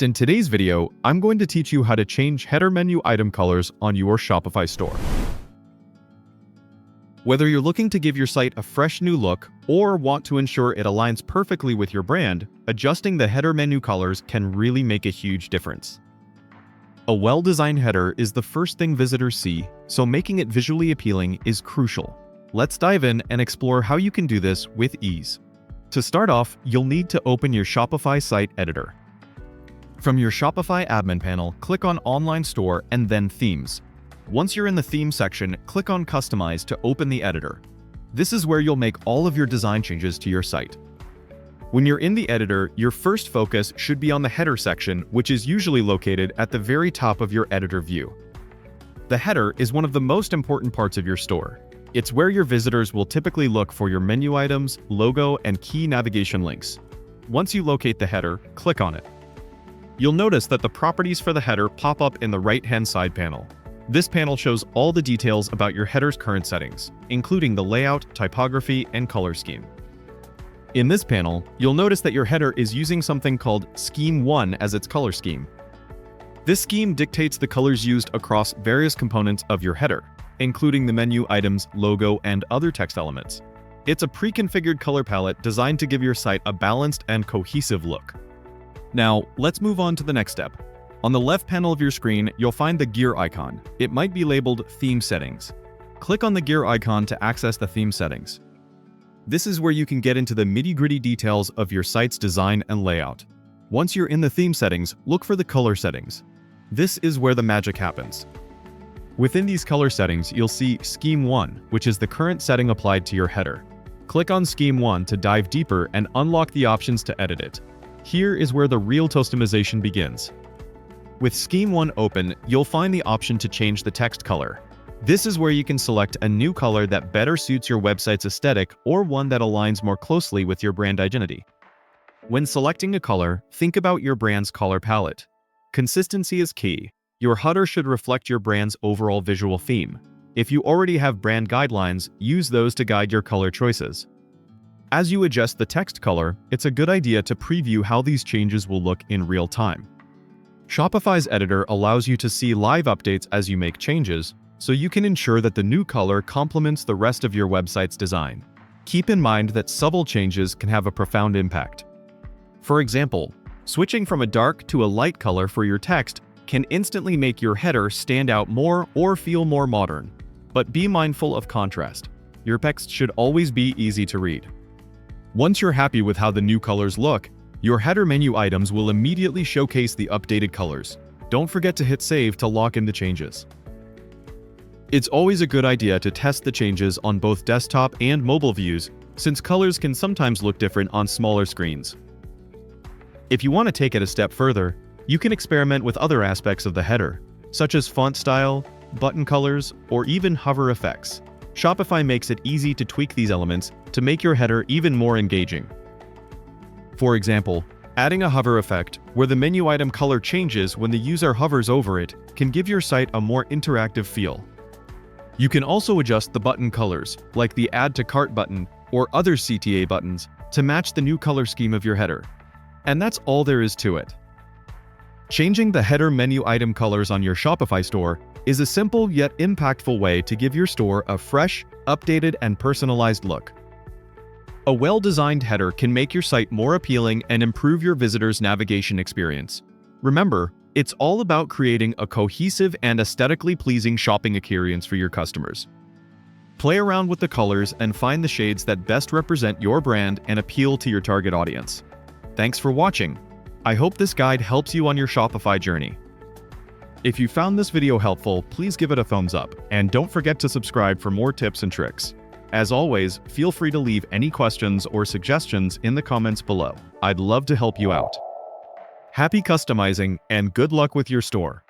In today's video, I'm going to teach you how to change header menu item colors on your Shopify store. Whether you're looking to give your site a fresh new look or want to ensure it aligns perfectly with your brand, adjusting the header menu colors can really make a huge difference. A well-designed header is the first thing visitors see, so making it visually appealing is crucial. Let's dive in and explore how you can do this with ease. To start off, you'll need to open your Shopify site editor. From your Shopify admin panel, click on Online Store and then Themes. Once you're in the Theme section, click on Customize to open the editor. This is where you'll make all of your design changes to your site. When you're in the editor, your first focus should be on the header section, which is usually located at the very top of your editor view. The header is one of the most important parts of your store. It's where your visitors will typically look for your menu items, logo, and key navigation links. Once you locate the header, click on it. You'll notice that the properties for the header pop up in the right-hand side panel. This panel shows all the details about your header's current settings, including the layout, typography, and color scheme. In this panel, you'll notice that your header is using something called Scheme 1 as its color scheme. This scheme dictates the colors used across various components of your header, including the menu items, logo, and other text elements. It's a pre-configured color palette designed to give your site a balanced and cohesive look. Now, let's move on to the next step. On the left panel of your screen, you'll find the gear icon. It might be labeled Theme Settings. Click on the gear icon to access the theme settings. This is where you can get into the nitty-gritty details of your site's design and layout. Once you're in the theme settings, look for the color settings. This is where the magic happens. Within these color settings, you'll see Scheme 1, which is the current setting applied to your header. Click on Scheme 1 to dive deeper and unlock the options to edit it. Here is where the real customization begins. With Scheme 1 open, you'll find the option to change the text color. This is where you can select a new color that better suits your website's aesthetic or one that aligns more closely with your brand identity. When selecting a color, think about your brand's color palette. Consistency is key. Your header should reflect your brand's overall visual theme. If you already have brand guidelines, use those to guide your color choices. As you adjust the text color, it's a good idea to preview how these changes will look in real time. Shopify's editor allows you to see live updates as you make changes, so you can ensure that the new color complements the rest of your website's design. Keep in mind that subtle changes can have a profound impact. For example, switching from a dark to a light color for your text can instantly make your header stand out more or feel more modern. But be mindful of contrast. Your text should always be easy to read. Once you're happy with how the new colors look, your header menu items will immediately showcase the updated colors. Don't forget to hit save to lock in the changes. It's always a good idea to test the changes on both desktop and mobile views, since colors can sometimes look different on smaller screens. If you want to take it a step further, you can experiment with other aspects of the header, such as font style, button colors, or even hover effects. Shopify makes it easy to tweak these elements to make your header even more engaging. For example, adding a hover effect, where the menu item color changes when the user hovers over it, can give your site a more interactive feel. You can also adjust the button colors, like the Add to Cart button or other CTA buttons, to match the new color scheme of your header. And that's all there is to it. Changing the header menu item colors on your Shopify store is a simple yet impactful way to give your store a fresh, updated, and personalized look. A well-designed header can make your site more appealing and improve your visitors' navigation experience. Remember, it's all about creating a cohesive and aesthetically pleasing shopping experience for your customers. Play around with the colors and find the shades that best represent your brand and appeal to your target audience. Thanks for watching. I hope this guide helps you on your Shopify journey. If you found this video helpful, please give it a thumbs up, and don't forget to subscribe for more tips and tricks. As always, feel free to leave any questions or suggestions in the comments below. I'd love to help you out. Happy customizing and good luck with your store!